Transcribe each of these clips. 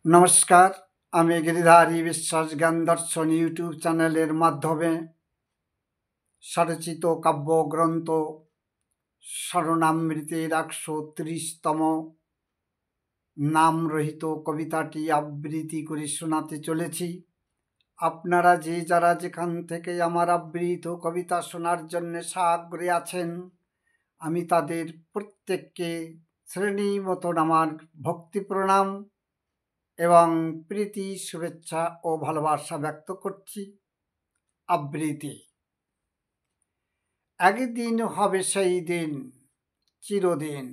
নমস্কার, আমি গিরিধারী বিশ্বাস জ্ঞান দর্শন ইউটিউব চ্যানেলের মাধ্যমে স্বরচিত কাব্যগ্রন্থ স্মরণামৃতের ১৩০তম নামরহিত কবিতাটি আবৃত্তি করে শোনাতে চলেছি। আপনারা যারা যেখান থেকে আমার আবৃত কবিতা শোনার জন্য সাগ্রহে আছেন, আমি তাদের প্রত্যেককে শ্রেণী মতন আমার ভক্তি প্রণাম এবং প্রীতি শুভেচ্ছা ও ভালোবাসা ব্যক্ত করছি। আবৃত্তি। একদিন হবে সেই দিন, চিরদিন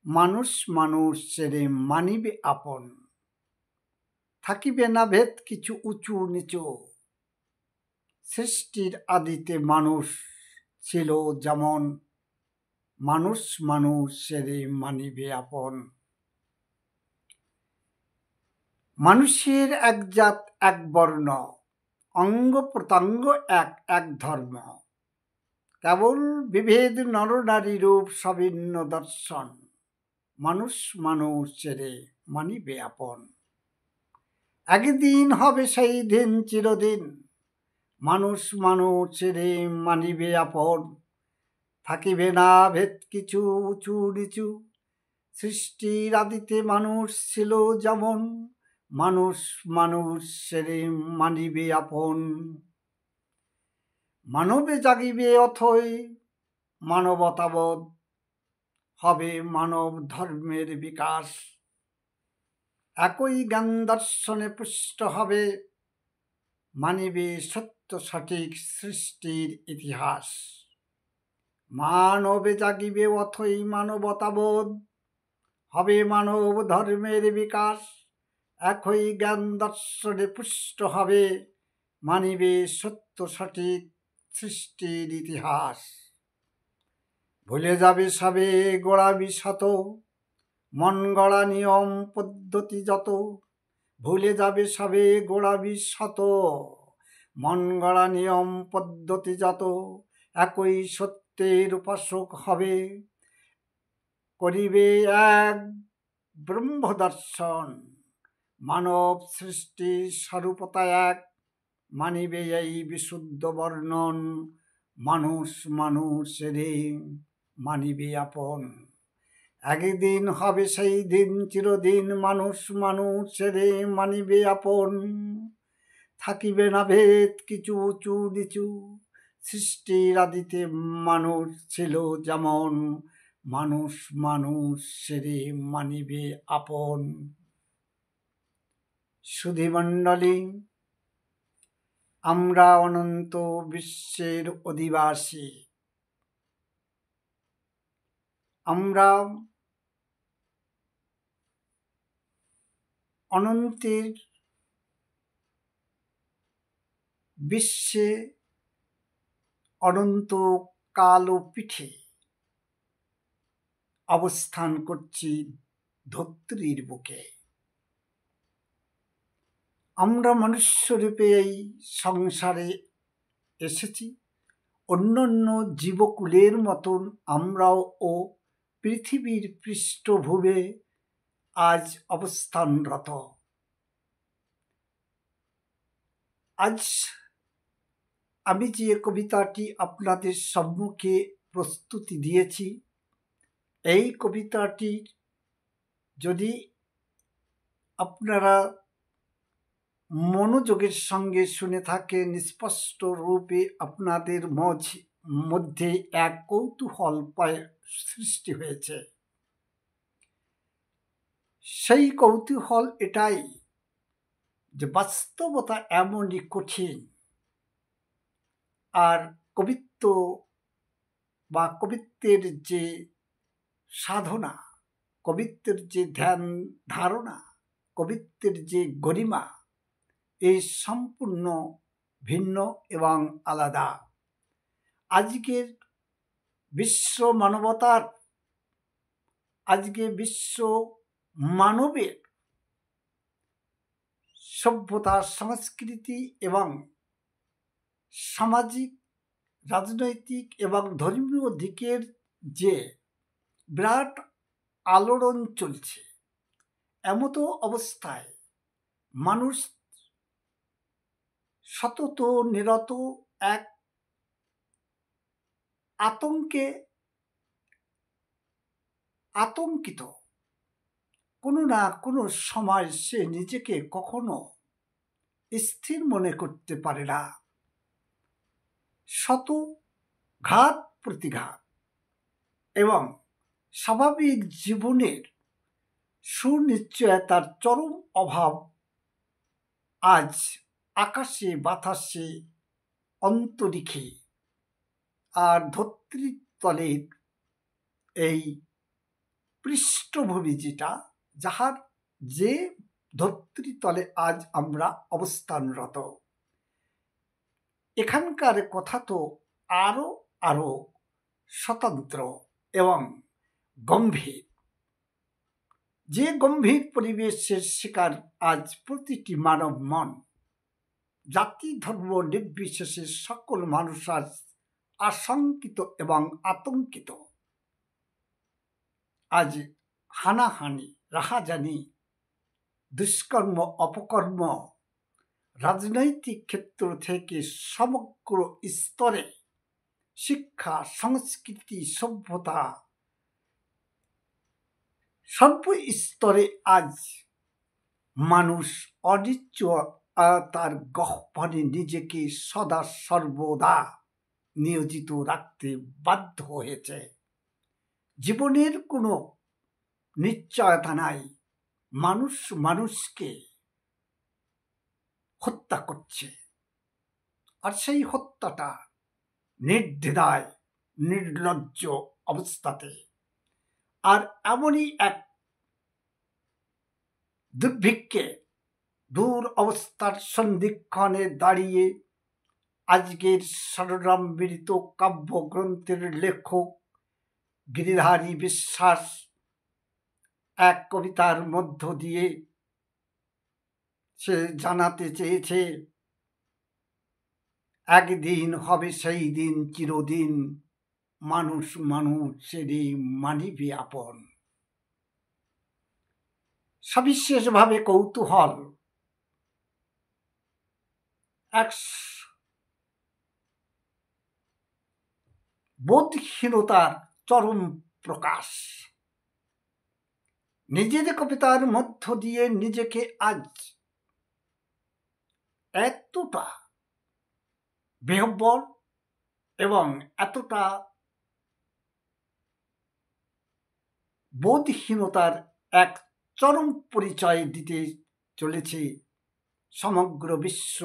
মানুষ মানুষ ছেড়ে মানিবে আপন, থাকিবে না ভেদ কিছু উঁচু নিচু। সৃষ্টির আদিতে মানুষ ছিল যেমন, মানুষ মানুষ ছেড়ে মানিবে আপন। মানুষের এক জাত এক বর্ণ, অঙ্গ প্রত্যঙ্গ এক এক ধর্ম। কেবল বিভেদ নরনারী রূপ সভিন্ন দর্শন, মানুষ মানুষ ছেড়ে মানিবে আপন। একদিন হবে সেই দিন চিরদিন, মানুষ মানুষ ছেড়ে মানিবে আপন, থাকিবে না ভেদ কিছু উঁচু নিচু। সৃষ্টির আদিতে মানুষ ছিল যেমন, মানুষ মানুষ ছেড়ে মানিবে আপন। মানবে জাগিবে অথই মানবতাবোধ, হবে মানব ধর্মের বিকাশ। একই জ্ঞান দর্শনে পুষ্ট হবে, মানিবে সত্য সঠিক সৃষ্টির ইতিহাস। মানবে জাগিবে অথই মানবতাবোধ, হবে মানব ধর্মের বিকাশ। একই জ্ঞান দর্শনে পুষ্ট হবে, মানিবে সত্য সঠিক সৃষ্টির ইতিহাস। ভুলে যাবে সবে গোড়ামি শত, মন গড়া নিয়ম পদ্ধতি যত। ভুলে যাবে সবে গোড়ামি শত, মন গড়া নিয়ম পদ্ধতি যত। একই সত্যের উপাসক হবে, করিবে এক ব্রহ্ম দর্শন। মানব সৃষ্টির স্বরূপতা এক, মানিবে এই বিশুদ্ধ বর্ণন। মানুষ মানুষ ছেড়ে মানিবে আপন। একদিন হবে সেই দিন চিরদিন, মানুষ মানুষ ছেড়ে মানিবে আপন। থাকিবে না ভেদ কিছু উঁচু নিচু। সৃষ্টির আদিতে মানুষ ছিল যেমন, মানুষ মানুষ ছেড়ে মানিবে আপন। সুধীমণ্ডলী, আমরা অনন্ত বিশ্বের অধিবাসী। আমরা অনন্তের বিশ্বে অনন্ত কাল ও পিঠে অবস্থান করছি ধরিত্রীর বুকে। আমরা মনুষ্যরূপে এই সংসারে এসেছি। অন্যান্য জীবকুলের মতন আমরাও ও পৃথিবীর পৃষ্ঠভূমে আজ অবস্থানরত। আজ আমি যে কবিতাটি আপনাদের সম্মুখে প্রস্তুতি দিয়েছি, এই কবিতাটি যদি আপনারা মনোযোগের সঙ্গে শুনে থাকেন, স্পষ্ট রূপে আপনাদের মধ্যে এক কৌতূহল সৃষ্টি হয়েছে। সেই কৌতূহল এটাই যে বাস্তবতা এমনই কঠিন, আর কবিত্ব বা কবিত্বের যে সাধনা, কবিত্বের যে ধ্যান ধারণা, কবিত্বের যে গরিমা, এই সম্পূর্ণ ভিন্ন এবং আলাদা। আজকের বিশ্ব মানবতার, আজকে বিশ্ব মানবের সভ্যতা, সংস্কৃতি এবং সামাজিক, রাজনৈতিক এবং ধর্মীয় দিকের যে বিরাট আলোড়ন চলছে, এমতো অবস্থায় মানুষ সতত নিরত এক আতঙ্কিত। কোনো না কোনো সময় সে নিজেকে কখনো স্থির মনে করতে পারে না। শত ঘাত প্রতিঘাত এবং স্বাভাবিক জীবনের সুনিশ্চয়তার চরম অভাব আজ আকাশে বাতাসে অন্তরিক্ষে আর ধরিত্রীতলের এই পৃষ্ঠভূমি যাহার যে ধরিত্রীতলে আজ আমরা অবস্থানরত, এখানকার কথা তো আরো আরো স্বতন্ত্র এবং গম্ভীর। যে গম্ভীর পরিবেশের শিকার আজ প্রতিটি মানব মন, জাতি ধর্ম নির্বিশেষে সকল মানুষ আজ আশঙ্কিত এবং আতঙ্কিত। আজ হানাহানি, রাহাজানি, দুষ্কর্ম, অপকর্ম রাজনৈতিক ক্ষেত্র থেকে সমগ্র স্তরে, শিক্ষা, সংস্কৃতি, সভ্যতা সর্বস্তরে আজ মানুষ অনিশ্চয়তার গহ্বরে নিজেকে সদা সর্বদা নিয়োজিত রাখতে বাধ্য হয়েছে। জীবনের কোনো নিশ্চয়তা নাই। মানুষ মানুষকে হত্যা করছে, আর সেই হত্যাটা নির্দ্বিধায় নির্লজ্জ অবস্থাতে। আর এমনই এক দুর্ভিক্ষে দূর অবস্থার সন্ধিক্ষণে দাঁড়িয়ে আজকের স্বরনামৃত কাব্যগ্রন্থের লেখক গিরিধারী বিশ্বাস এক কবিতার মধ্য দিয়ে সে জানাতে চেয়েছে, একদিন হবে সেই দিন চিরদিন, মানুষ মানুষেরই মানিবে আপন। সবিশেষভাবে কৌতূহল, এক বোধহীনতার চরম প্রকাশ। নিজের কবিতার মধ্য দিয়ে নিজেকে আজ এতটা বিহ্বল এবং এতটা বোধহীনতার এক চরম পরিচয় দিতে চলেছে সমগ্র বিশ্ব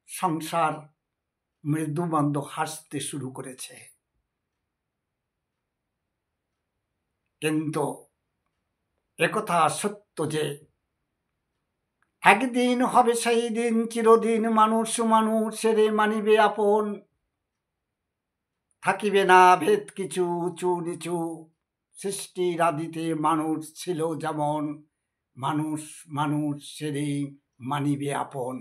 সংসার মৃদুমন্দ হাসতে শুরু করেছে। কিন্তু একথা সত্য যে একদিন হবে সেই দিন চিরদিন, মানুষ মানুষের মানিবে আপন। থাকিবে না ভেদ কিছু উঁচু নিচু, সৃষ্টির আদিতে মানুষ ছিল যেমন, মানুষ মানুষের মানিবে আপন।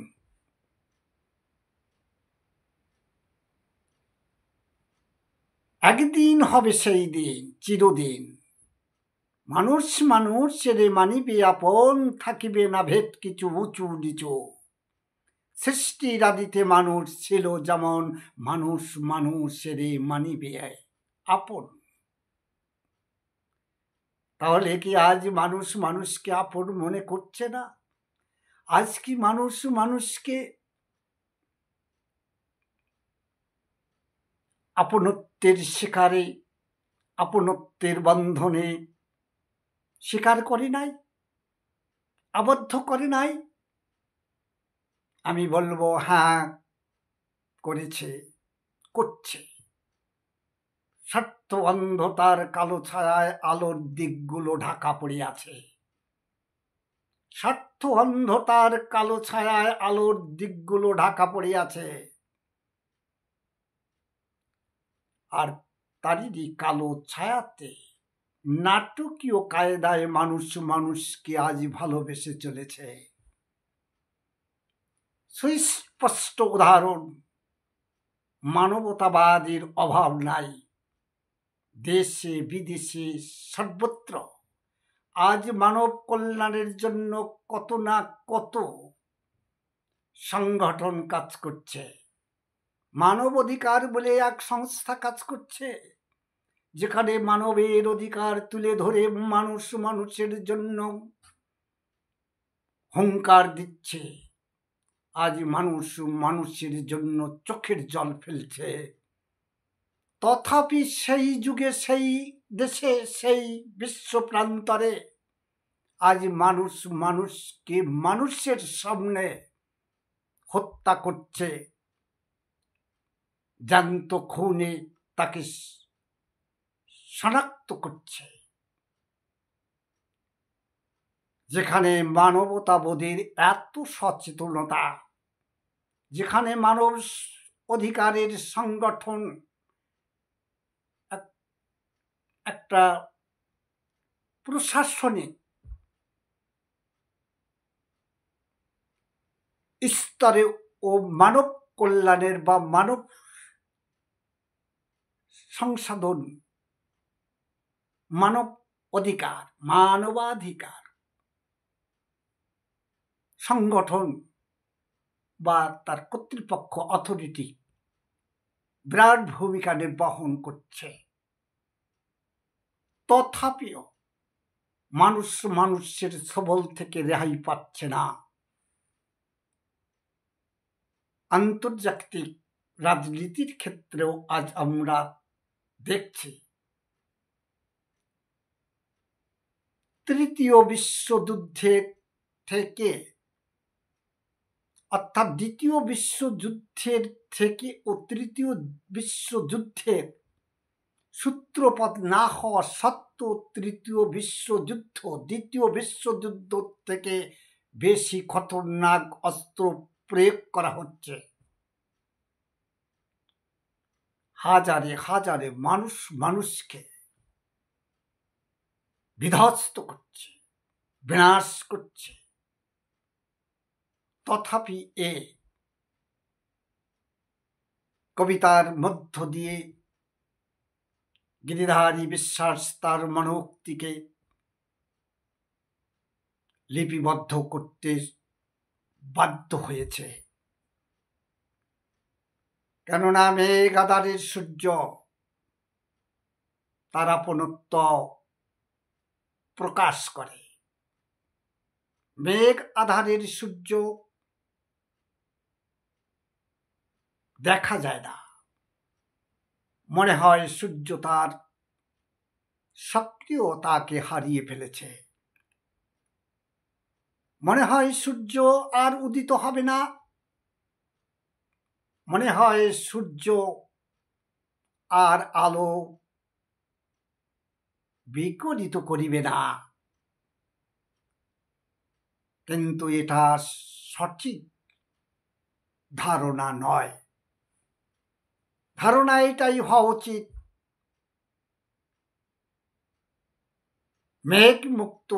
একদিন হবে সেই দিন চিরদিন, মানুষ মানুষের মানিবে আপন। থাকিবে না ভেদ কিছু উঁচু নিচু, সৃষ্টির আদিতে মানুষ ছিল যেমন, মানুষ মানুষের মানিবে আপন। তাহলে কি আজ মানুষ মানুষকে আপন মনে করছে না? আজ কি মানুষ মানুষকে আপনত্বের শিকারে, আপনত্বের বন্ধনে স্বীকার করে নাই, আবদ্ধ করে নাই? আমি বলবো হ্যাঁ, করেছে, করছে। স্বার্থ অন্ধতার কালো ছায়ায় আলোর দিকগুলো ঢাকা পড়ে আছে। স্বার্থ অন্ধতার কালো ছায়ায় আলোর দিকগুলো ঢাকা পড়ে আছে। আর তারই কালো ছায়াতে নাটকীয় কায়দায় মানুষ মানুষকে আজ ভালোবেসে চলেছে। সুস্পষ্ট উদাহরণ, মানবতাবাদের অভাব নাই। দেশে বিদেশে সর্বত্র আজ মানব কল্যাণের জন্য কত না কত সংগঠন কাজ করছে। মানব অধিকার বলে এক সংস্থা কাজ করছে, যেখানে মানবের অধিকার তুলে ধরে মানুষ মানুষের জন্য হুঙ্কার দিচ্ছে। আজ মানুষ মানুষের জন্য চোখের জল ফেলছে। তথাপি সেই যুগে, সেই দেশে, সেই বিশ্ব প্রান্তরে আজ মানুষ মানুষকে মানুষের সামনে হত্যা করছে, জ্যান্ত খুনে তাকে শনাক্ত করছে। যেখানে মানবতাবোধের এত সচেতনতা, যেখানে মানব অধিকারের সংগঠন একটা প্রশাসনিক স্তরে ও মানব কল্যাণের বা মানব সংশোধন, মানব অধিকার, মানবাধিকার সংগঠন বা তার কর্তৃপক্ষ অথরিটি বিরাট ভূমিকা নির্বাহন করছে। তথাপিও মানুষ মানুষের সবল থেকে রেহাই পাচ্ছে না। আন্তর্জাতিক রাজনীতির ক্ষেত্রেও আজ আমরা দেখছি তৃতীয় বিশ্বযুদ্ধের থেকে, অর্থাৎ দ্বিতীয় বিশ্বযুদ্ধের থেকে ও তৃতীয় বিশ্বযুদ্ধের সূত্রপাত না হওয়া সত্ত্বেও তৃতীয় বিশ্বযুদ্ধ দ্বিতীয় বিশ্বযুদ্ধ থেকে বেশি খতরনাক অস্ত্র প্রয়োগ করা হচ্ছে। হাজারে হাজারে মানুষ মানুষকে বিধ্বস্ত করছে, বিনাশ করছে। তথাপি এ কবিতার মধ্য দিয়ে গিরিধারী বিশ্বাস তার মনোক্তিকে লিপিবদ্ধ করতে বাধ্য হয়েছে। কেননা মেঘ আধারের সূর্য তার আপনত্ব প্রকাশ করে। মেঘ আধারের সূর্য দেখা যায় না, মনে হয় সূর্য তার সক্রিয়তাকে হারিয়ে ফেলেছে। মনে হয় সূর্য আর উদিত হবে না, মনে হয় সূর্য আর আলো বিকরিত করিবে না। কিন্তু এটা সঠিক ধারণা নয়। ধারণা এটাই হওয়া উচিত, মেঘ মুক্ত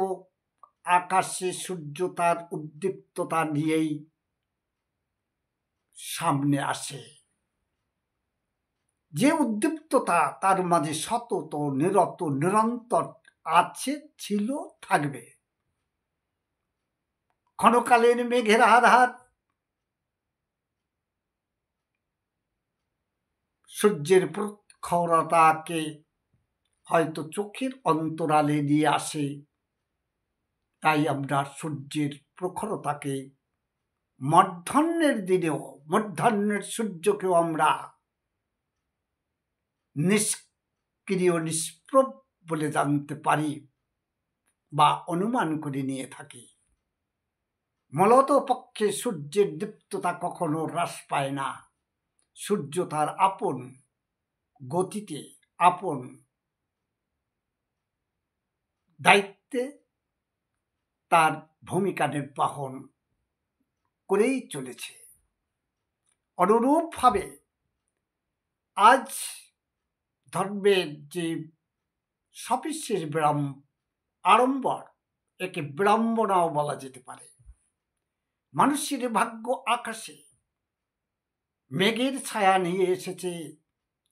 আকাশে সূর্য তার উদ্দীপ্ততা নিয়েই সামনে আসে। যে উদ্দীপ্ততা তার মাঝে সতত নিরত নিরন্তর আছে, ছিল, থাকবে। ক্ষণকালের মেঘের আধার সূর্যের প্রখরতাকে হয়তো চোখের অন্তরালে নিয়ে আসে। তাই আমরা সূর্যের প্রখরতাকে মধ্যাহ্নের দিনেও, মধ্যাহ্নের সূর্যকেও আমরা নিষ্ক্রিয় নিষ্প্রভ বলে জানতে পারি বা অনুমান করে নিয়ে থাকি। মূলত পক্ষে সূর্যের দীপ্ততা কখনো হ্রাস পায় না। সূর্য তার আপন গতিতে, আপন দায়িত্বে তার ভূমিকা নির্বাহন করেই চলেছে। অনুরূপভাবে আজ ধর্মের যে সবিশেষ আড়ম্বর, একে বিড়ম্বনাও বলা যেতে পারে। মানুষের ভাগ্য আকাশে মেঘের ছায়া নিয়ে এসেছে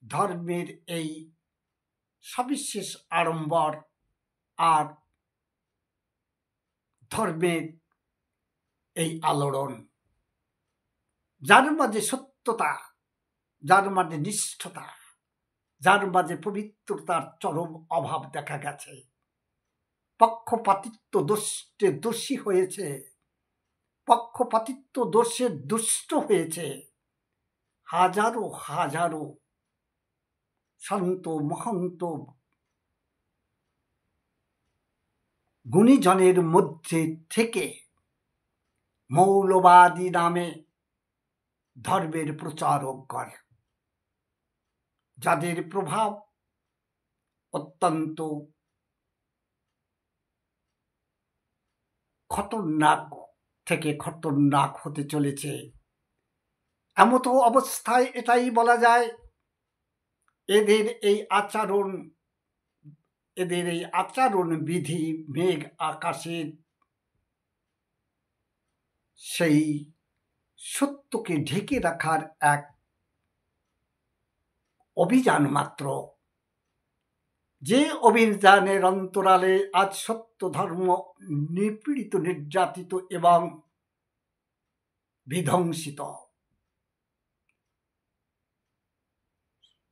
ধর্মের এই সবিশেষ আড়ম্বর আর ধর্মের এই আলোড়ন, যার মাঝে সত্যতা, যার মাঝে নিষ্ঠতা, যার মাঝে পবিত্রতার চরম অভাব দেখা গেছে। পক্ষপাতিত্ব দোষে দোষী হয়েছে, পক্ষপাতিত্ব দোষে দুষ্ট হয়েছে। হাজারো হাজারো সন্ত মহন্ত গুণীজনের মধ্যে থেকে মৌলবাদী নামে ধর্মের প্রচারকগণ, যাদের প্রভাব অত্যন্ত খতরনাক থেকে খতরনাক হতে চলেছে। এমত অবস্থায় এটাই বলা যায়, এদের এই আচরণ বিধি মেঘ আকাশের সেই সত্যকে ঢেকে রাখার এক অভিযান মাত্র। যে অভিযানের অন্তরালে আজ সত্য ধর্ম নিপীড়িত, নির্যাতিত এবং বিধ্বংসিত।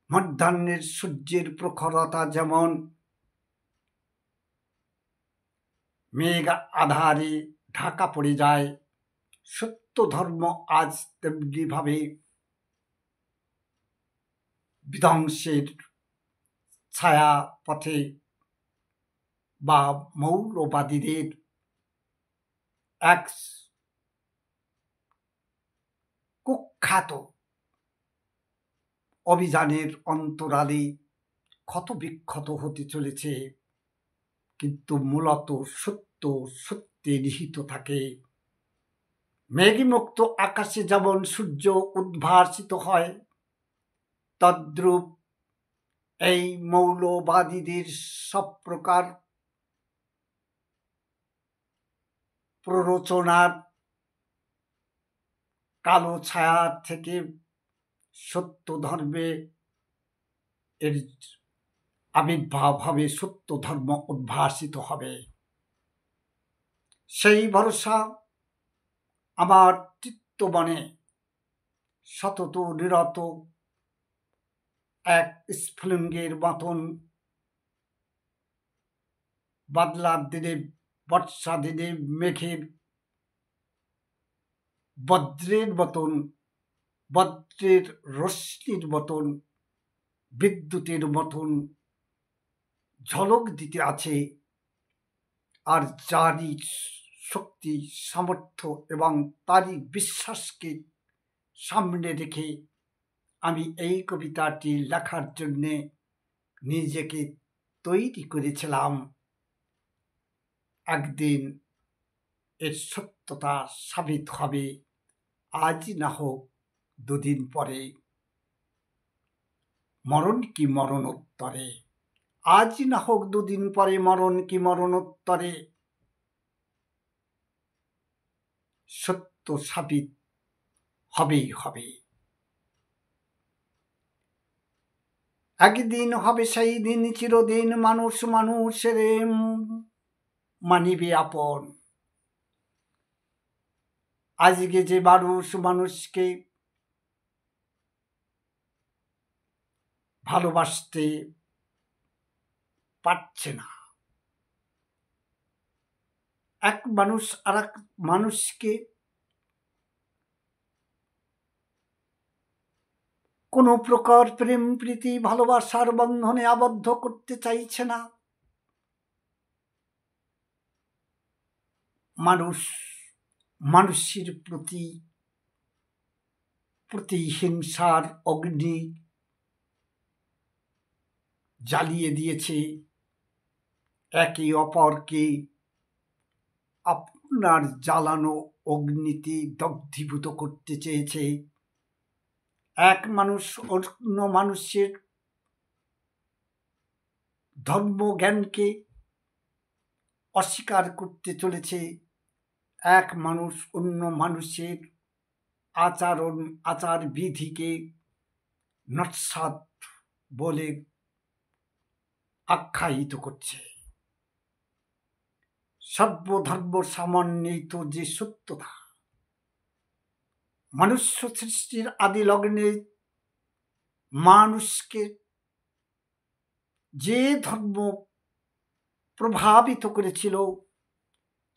মধ্যাহ্নের সূর্যের প্রখরতা যেমন মেঘ আধারে ঢাকা পড়ে যায়, সত্য ধর্ম আজ তেমনি ভাবে বিধ্বংসের ছায়া পথে বা মৌলবাদীদের এক কুখ্যাত অভিযানের অন্তরালে ক্ষত বিক্ষত হতে চলেছে। কিন্তু মূলত সত্য সত্যে নিহিত থাকে। মেঘমুক্ত আকাশে যেমন সূর্য উদ্ভাসিত হয়, তদ্রূপ এই মৌলবাদীদের সব প্রকার প্ররোচনার কালো ছায়া থেকে সত্য ধর্মে এর আবির্ভাব হবে, সত্য ধর্ম উদ্ভাসিত হবে। সেই ভরসা আমার চিত্তবনে সতত নিরত এক স্ফুলিঙ্গের মতন, বাদলার দিনে, বর্ষা দিনে মেঘের বজ্রের মতন, বজ্রের রশ্মির মতন, বিদ্যুতের মতন ঝলক দিতে আছে। আর যারই শক্তি, সামর্থ্য এবং তারই বিশ্বাসকে সামনে রেখে আমি এই কবিতাটি লেখার জন্যে নিজেকে তৈরি করেছিলাম। একদিন এর সত্যতা সাবিত হবে, আজ না হোক দুদিন পরে। মরণ কি মরণোত্তরে, আজ না হোক দুদিন পরে, মরণ কি মরণোত্তরে সত্য সাবিত হবেই হবে। একদিন হবে সেই দিন, চিরদিন মানুষ মানুষের মানিবে আপন। আজকে যে মানুষ মানুষকে ভালোবাসতে পারছে না, এক মানুষ আর এক মানুষকে কোনো প্রকার প্রেম প্রীতি ভালোবাসার বন্ধনে আবদ্ধ করতে চাইছে না। মানুষ মানুষের প্রতি হিংসার অগ্নি জ্বালিয়ে দিয়েছে, একে অপরকে আপনার জ্বালানো অগ্নিতে দগ্ধীভূত করতে চেয়েছে। এক মানুষ অন্য মানুষের ধর্মজ্ঞানকে অস্বীকার করতে চলেছে। এক মানুষ অন্য মানুষের আচার বিধিকে নস্যাৎ বলে আখ্যায়িত করছে। সর্বধর্ম সমন্বিত যে সত্যতা, মনুষ্য সৃষ্টির আদি লগ্নে মানুষকে যে ধর্ম প্রভাবিত করেছিল,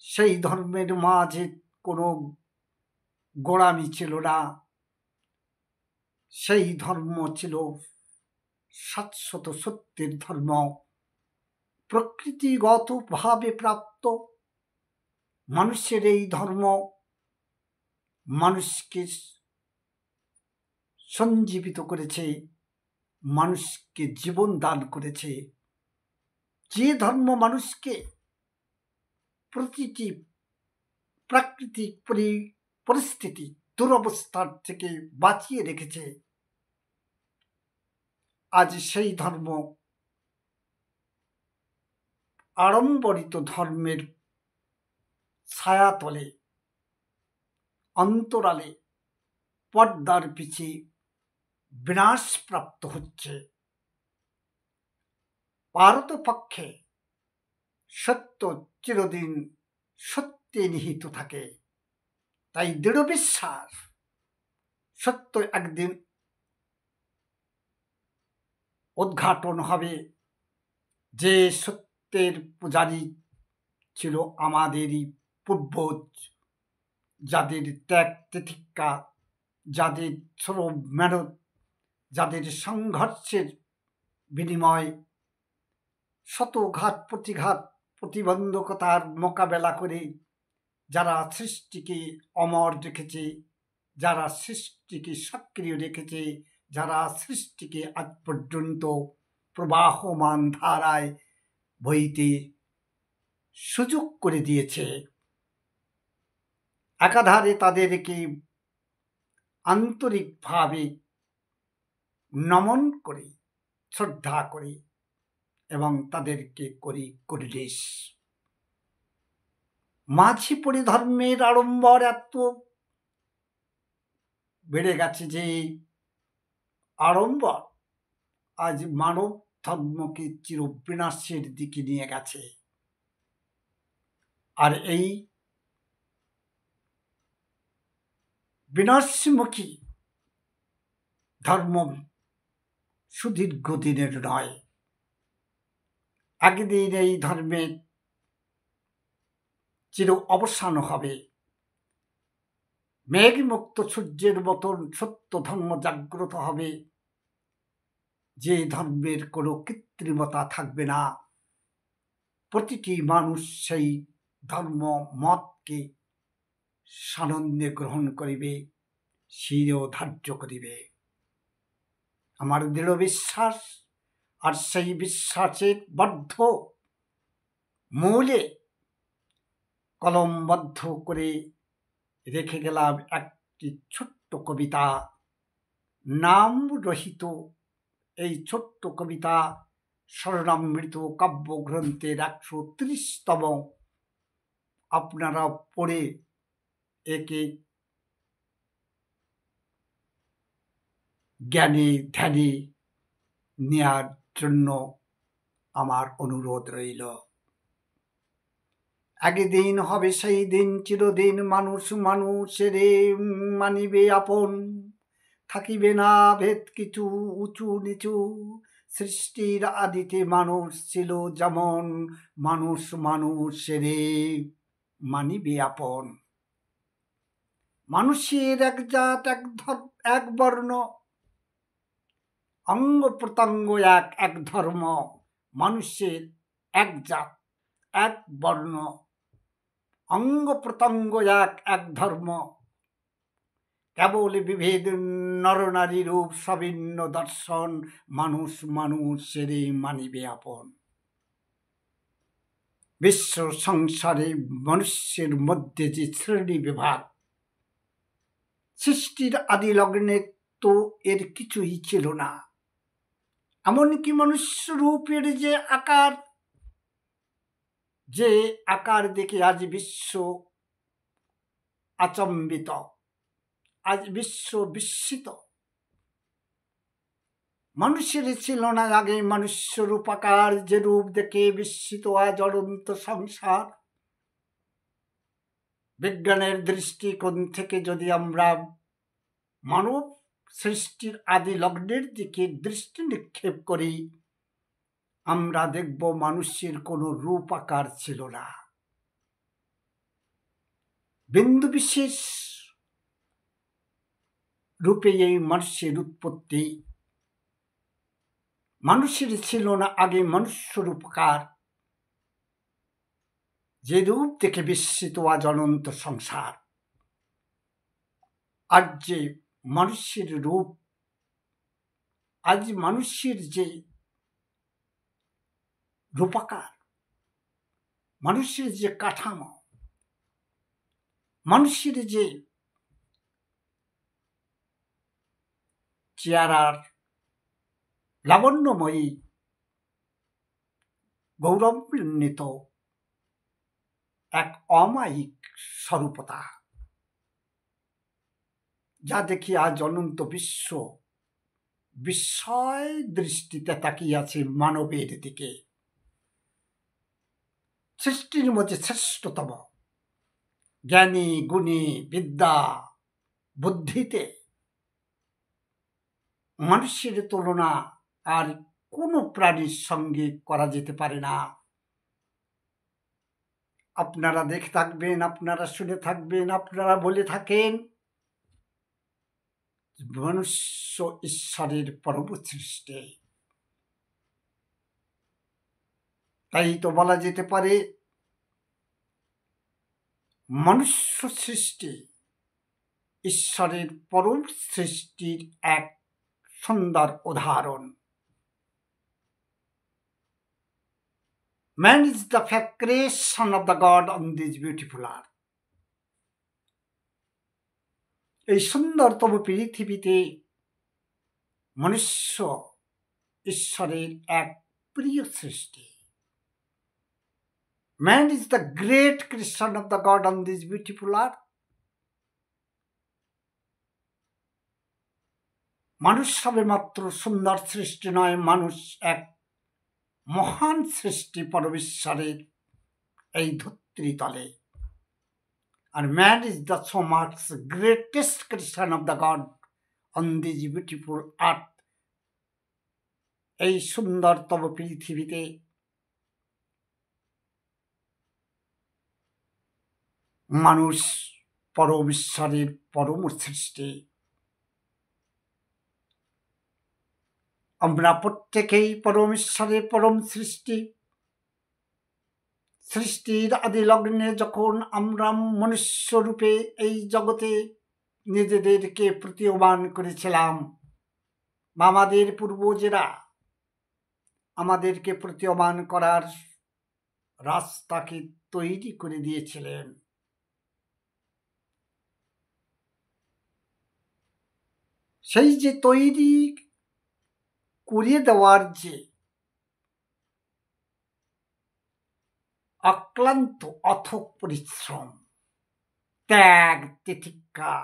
সেই ধর্মের মাঝে কোনো গোড়ামি ছিল না। সেই ধর্ম ছিল শাশ্বত সত্যের ধর্ম, প্রকৃতিগতভাবে প্রাপ্ত। মানুষের এই ধর্ম মানুষকে সঞ্জীবিত করেছে, মানুষকে জীবন দান করেছে। যে ধর্ম মানুষকে প্রতিটি প্রাকৃতিক পরিস্থিতি দুরবস্থার থেকে বাঁচিয়ে রেখেছে, আজ সেই ধর্ম আড়ম্বরিত ধর্মের ছায়াতলে, অন্তরালে, পর্দার পিছে বিনাশপ্রাপ্ত হচ্ছে। পারতপক্ষে সত্য চিরদিন সত্যে নিহিত থাকে। তাই দৃঢ় বিশ্বাস, সত্য একদিন উদ্ঘাটন হবে। যে সত্যের পূজারী ছিল আমাদেরই পূর্বজ, যাদের ত্যাগ তিতিক্ষা, যাদের শ্রম মেহনত, যাদের সংঘর্ষের বিনিময় শত ঘাত প্রতিঘাত প্রতিবন্ধকতার মোকাবেলা করে যারা সৃষ্টিকে অমর রেখেছে, যারা সৃষ্টিকে সক্রিয় রেখেছে, যারা সৃষ্টিকে আজ পর্যন্ত প্রবাহমান ধারায় বইতে সুযোগ করে দিয়েছে। একাধারে তাদেরকে আন্তরিকভাবে নমন করি, শ্রদ্ধা করি এবং তাদেরকে করি কুর্নিশ। মাঝি পরিধর্মের আড়ম্বর এত বেড়ে গেছে যে আড়ম্বর আজ মানব ধর্মকে চিরবিনাশের দিকে নিয়ে গেছে। আর এই বিনাশমুখী ধর্ম সুদীর্ঘ দিনের নয়। একদিন এই ধর্মের চির অবসান হবে। মেঘমুক্ত সূর্যের মতন সত্য ধর্ম জাগ্রত হবে, যে ধর্মের কোনো কৃত্রিমতা থাকবে না। প্রতিটি মানুষ সেই ধর্ম মতকে সানন্দে গ্রহণ করিবে, শির ধার্য করিবে। আমার দৃঢ় বিশ্বাস, আর সেই বিশ্বাসের বদ্ধ মূলে কলমবদ্ধ করে রেখে গেলাম একটি ছোট্ট কবিতা, নাম রহিত। এই ছোট্ট কবিতা স্বর্ণামৃত কাব্যগ্রন্থের 130তম। আপনারা পড়ে একে জ্ঞানে ধ্যানে নেয়ার জন্য আমার অনুরোধ রইল। একদিন হবে সেই দিন, চিরদিন মানুষ মানুষের মানিবে আপন। থাকিবে না ভেদ কিছু উঁচু নিচু, সৃষ্টির আদিতে মানুষ ছিল যেমন, মানুষ মানুষের মানিবে আপন। মানুষের এক জাত, এক বর্ণ, অঙ্গ প্রত্যঙ্গ এক ধর্ম। মানুষের এক জাত, এক বর্ণ, অঙ্গ প্রত্যঙ্গ এক ধর্ম। কেবল বিভেদ নরনারী রূপ সবিন্ন দর্শন, মানুষ মানুষের মানিবে আপন। বিশ্ব সংসারে মনুষ্যের মধ্যে যে শ্রেণী বিভাগ, সৃষ্টির আদি লগ্নে তো এর কিছুই ছিল না। এমনকি মনুষ্য রূপের যে আকার দেখে আজ বিশ্ব আচম্বিত, আজ বিশ্ব বিস্মিত। মানুষের ছিল না আগে মনুষ্য রূপাকার, যে রূপ দেখে বিস্মিত আজ অনন্ত সংসার। বিজ্ঞানের দৃষ্টিকোণ থেকে যদি আমরা মানব সৃষ্টির আদি লগ্নের দিকে দৃষ্টি নিক্ষেপ করি, আমরা দেখব মানুষের কোনো রূপ আকার ছিল না। বিন্দু বিশেষ রূপে এই মানুষের উৎপত্তি। মানুষের ছিল না আগে মনুষ্য রূপকার, যে রূপ দেখে বিস্মিত আজ অনন্ত সংসার। আর যে মানুষের রূপ, আজ মানুষের যে রূপাকার, মানুষের যে কাঠামো, মানুষের যে চেহারার লাবণ্যময়ী গৌরবান্বিত এক অমায়িক স্বরূপতা, যা দেখি আজ অনন্ত বিশ্ব বিস্ময় দৃষ্টিতে তাকিয়ে আছে মানবের দিকে। সৃষ্টির মধ্যে শ্রেষ্ঠতম, জ্ঞানী গুণী বিদ্যা বুদ্ধিতে মানুষের তুলনা আর কোনো প্রাণীর সঙ্গে করা যেতে পারে না। আপনারা দেখে থাকবেন, আপনারা শুনে থাকবেন, আপনারা বলে থাকেন মনুষ্য ঈশ্বরের পরম সৃষ্টি। তাই তো বলা যেতে পারে মনুষ্য সৃষ্টি ঈশ্বরের পরম সৃষ্টির এক সুন্দর উদাহরণ। Man is the creation of the God on this beautiful earth. এই সুন্দরতম পৃথিবীতে মনুষ্য ঈশ্বরের এক প্রিয় সৃষ্টি। Man is the great creation of the God on this beautiful earth. মানুষ সবে মাত্র সুন্দর সৃষ্টি নয়, মানুষ এক মহান সৃষ্টি পরমেশ্বরের এই ধরিত্রীতলে। আর man is the so much greatest creation of the God on this beautiful earth. এই সুন্দরতম পৃথিবীতে মানুষ পরমেশ্বরের পরম সৃষ্টি। আমরা প্রত্যেকেই পরমেশ্বরের পরম সৃষ্টি। সৃষ্টির আদি লগ্নে যখন আমরা মনুষ্য রূপে এই জগতে নিজেদেরকে প্রতীয়মান করেছিলাম, আমাদের পূর্বজেরা আমাদেরকে প্রতীয়মান করার রাস্তাকে তৈরি করে দিয়েছিলেন। সেই যে তৈরি করিয়ে দেওয়ার যে অক্লান্ত অথক পরিশ্রম, ত্যাগ তিতিক্ষা,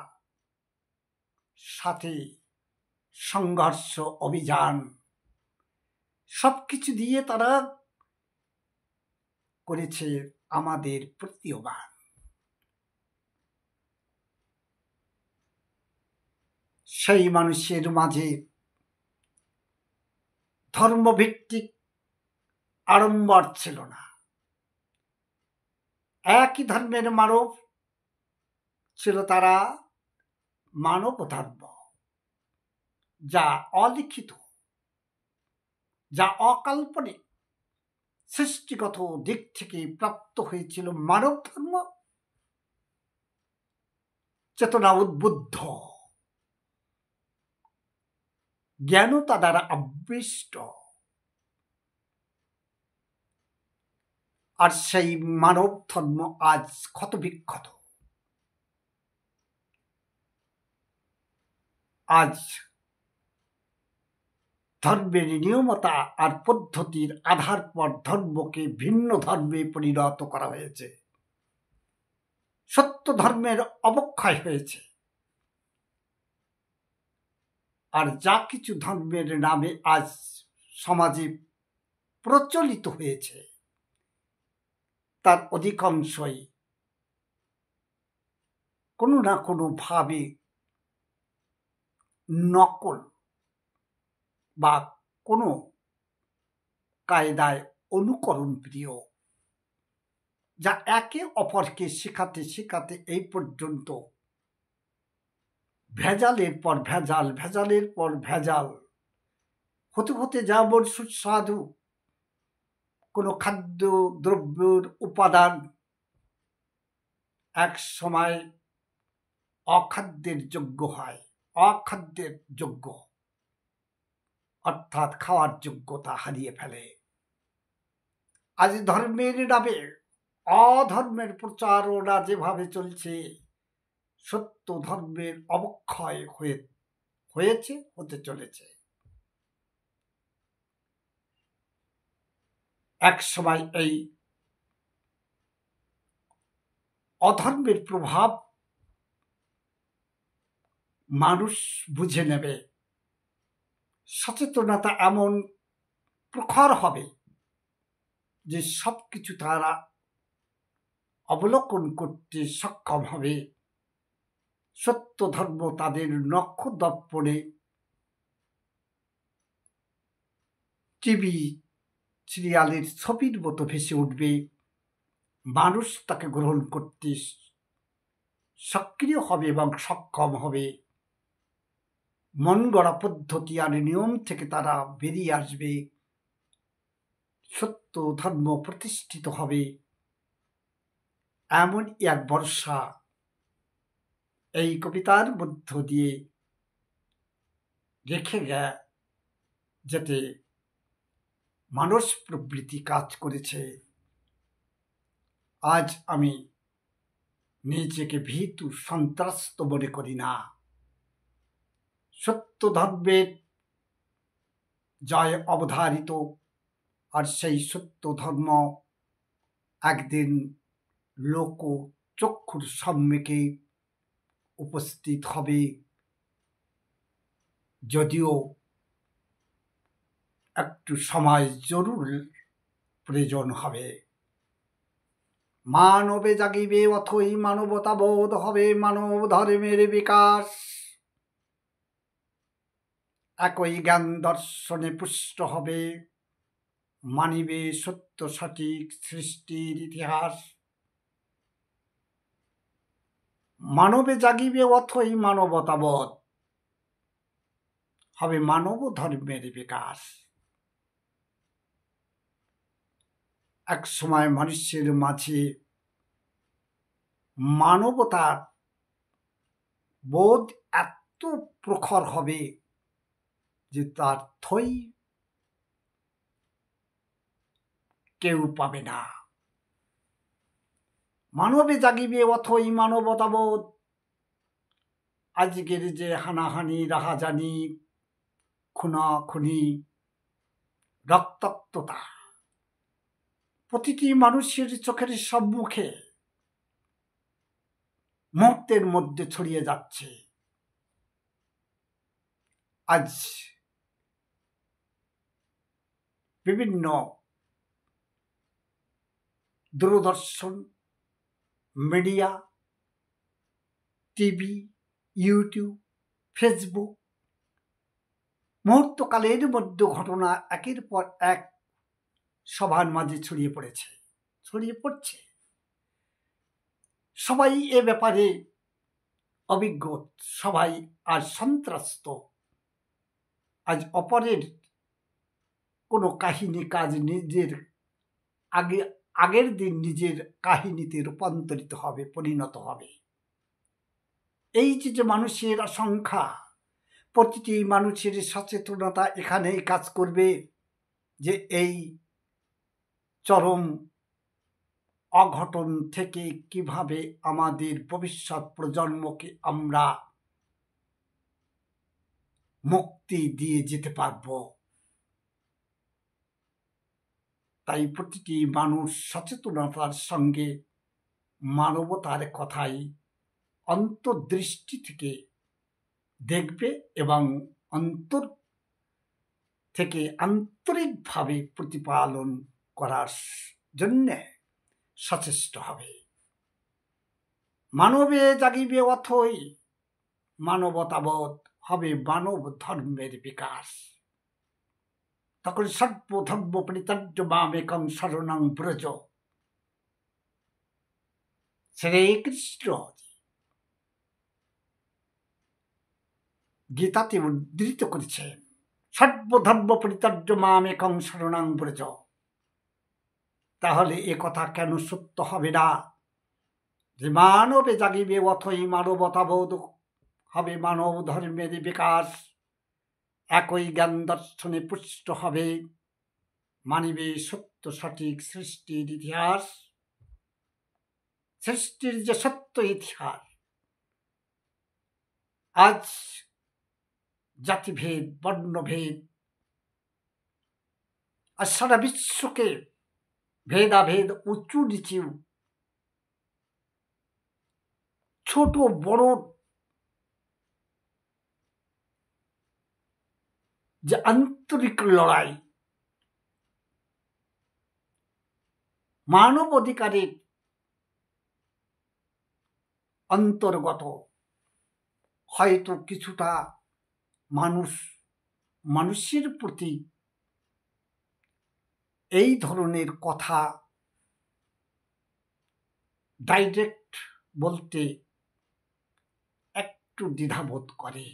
সাথে সংঘর্ষ অভিযান, সবকিছু দিয়ে তারা করেছে আমাদের প্রতীয়মান। সেই মানুষের মাঝে ধর্মভিত্তিক আড়ম্বর ছিল না। একই ধর্মের মানব ছিল তারা মানব ধর্ম, যা অলিখিত, যা অকাল্পনিক, সৃষ্টিগত দিক থেকে প্রাপ্ত হয়েছিল মানব ধর্ম, চেতনা উদ্বুদ্ধ, জ্ঞানতা দ্বারা আবিষ্ট। আর সেই মানব ধর্ম আজ ক্ষত বিক্ষত। আজ ধর্মের নিয়মতা আর পদ্ধতির আধার পর ধর্মকে ভিন্ন ধর্মে পরিণত করা হয়েছে। সত্য ধর্মের অবক্ষয় হয়েছে। আর যা কিছু ধর্মের নামে আজ সমাজে প্রচলিত হয়েছে, তার অধিকাংশই কোনো না কোনোভাবে নকল বা কোনো কায়দায় অনুকরণ প্রিয়, যা একে অপরকে শেখাতে শেখাতে এই পর্যন্ত ভেজালের পর ভেজাল, ভেজালের পর ভেজাল হতে হতে যেমন সুস্বাদু কোনো খাদ্য দ্রব্যের উপাদান এক সময় অখাদ্যের যোগ্য হয়, অখাদ্যের যোগ্য অর্থাৎ খাওয়ার যোগ্যতা হারিয়ে ফেলে। আজ ধর্মের নামে অধর্মের প্রচারণা যেভাবে চলছে, সত্য ধর্মের অবক্ষয় হয়েছে, হতে চলেছে। এক সময় এই অধর্মের প্রভাব মানুষ বুঝে নেবে, সচেতনতা এমন প্রখর হবে যে সবকিছু তারা অবলোকন করতে সক্ষম হবে। সত্য ধর্ম তাদের নক্ষদর্পণে টিভি সিরিয়ালের ছবির মতো ভেসে উঠবে। মানুষ তাকে গ্রহণ করতে সক্রিয় হবে এবং সক্ষম হবে। মন গড়া পদ্ধতি আর নিয়ম থেকে তারা বেরিয়ে আসবে। সত্য ধর্ম প্রতিষ্ঠিত হবে। এমন এক বর্ষা এই কবিতার মধ্য দিয়ে রেখে যেতে মানস প্রবৃত্তি কাজ করেছে। আজ আমি নিজেকে ভীতু সন্ত্রস্ত মনে করি না। সত্য ধর্মের জয় অবধারিত, আর সেই সত্য ধর্ম একদিন লোক চক্ষুর সম্মুখে উপস্থিত হবে, যদিও একটু সময় জরুর প্রয়োজন হবে। মানবে জাগিবে অথই মানবতা বোধ হবে, মানব ধর্মের বিকাশ একই জ্ঞান দর্শনে পুষ্ট হবে, মানিবে সত্য সঠিক সৃষ্টির ইতিহাস। মানবে জাগিবে অথই মানবতা বোধ হবে, মানব ধর্মের বিকাশ। এক সময় মানুষের মাঝে মানবতার বোধ এত প্রখর হবে যে তার থই কেউ পাবে না। মানবে জাগিবে অথই মানবতা বোধ। আজকের যে হানাহানি, রাহাজানি, খুনাখুনি, রক্তাক্ততা প্রতিটি মানুষের চোখের সম্মুখে মুহূর্তের মধ্যে ছড়িয়ে যাচ্ছে। আজ বিভিন্ন দূরদর্শন, মিডিয়া, টিভি, ইউটিউব, ফেসবুক মুহূর্তকালের মধ্যে ঘটনা একের পর এক সবার মাঝে ছড়িয়ে পড়ছে। সবাই এ ব্যাপারে অভিজ্ঞ, সবাই আজ সন্ত্রস্ত। আজ অপরের কোনো কাহিনী কাজ নিজের আগের দিন নিজের কাহিনীতে রূপান্তরিত হবে, পরিণত হবে। এই যে মানুষের সংখ্যা, প্রতিটি মানুষের সচেতনতা এখানেই কাজ করবে যে এই চরম অঘটন থেকে কিভাবে আমাদের ভবিষ্যৎ প্রজন্মকে আমরা মুক্তি দিয়ে যেতে পারব। তাই প্রতিটি মানুষ সচেতনতার সঙ্গে মানবতার কথাই অন্তর্দৃষ্টি থেকে দেখবে এবং অন্তর থেকে আন্তরিকভাবে প্রতিপালন করার জন্য সচেষ্ট হবে। মানবে জাগিবে অথই মানবতাবোধ, হবে মানব ধর্মের বিকাশ। তখন সর্বধর্ম পরিত্যাজ্য মামেকং শরণং ব্রজ। শ্রীকৃষ্ণ গীতাতে উদ্ধৃত করেছেন, সর্বধর্ম পরিত্যাজ্য মামেকং শরণং ব্রজ। তাহলে এ কথা কেন সত্য হবে না যে মানবে জাগিবে অথই মানবতাবোধ, হবে মানব ধর্মের বিকাশ। একই জ্ঞান দর্শনে পুষ্ট হবে, মানিবে সত্য সঠিক সৃষ্টির ইতিহাস। সৃষ্টির যে সত্য ইতিহাস, আজ জাতিভেদ বর্ণভেদ আর সারা বিশ্বকে ভেদাভেদ উঁচু নিচু ছোট বড় যে আন্তরিক লড়াই, মানব অধিকারের অন্তর্গত, হয়তো কিছুটা মানুষের প্রতি এই ধরনের কথা ডাইরেক্ট বলতে একটু দ্বিধাবোধ করে,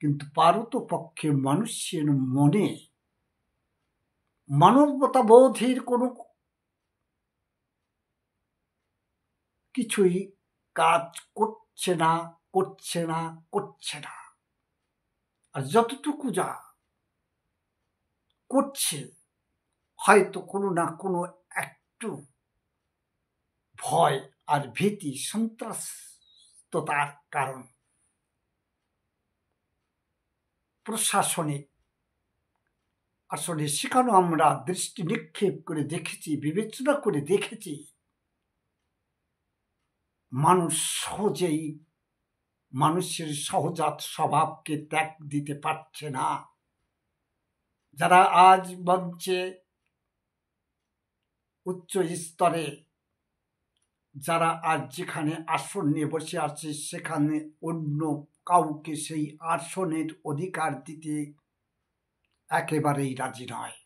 কিন্তু পারতপক্ষে মানুষের মনে মানবতাবোধের কোনো কিছুই কাজ করছে না। আর যতটুকু যা করছে, হয়তো কোনো না কোনো একটু ভয় আর ভীতি সন্ত্রস্ততার কারণ। প্রশাসনিক আসলে সেখানেও আমরা দৃষ্টি নিক্ষেপ করে দেখেছি, বিবেচনা করে দেখেছি, মানুষ সহজেই মানুষের সহজাত স্বভাবকে ত্যাগ দিতে পারছে না। যারা আজ মঞ্চে উচ্চ স্তরে যারা আজ যেখানে আসন নিয়ে বসে আছে, সেখানে অন্য কাউকে সেই আসনের অধিকার দিতে একেবারেই রাজি নয়।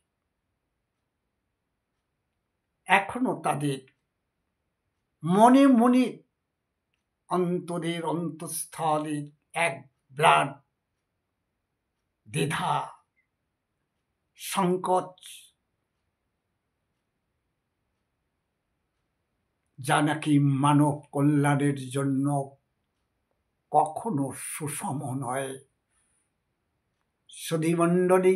এখনো তাদের মনে মনে অন্তরের অন্তঃস্থলে এক ব্লাড দ্বিধা সংকোচ, যা নাকি মানব কল্যাণের জন্য কখনো সুষম নয়। সুধীমণ্ডলী,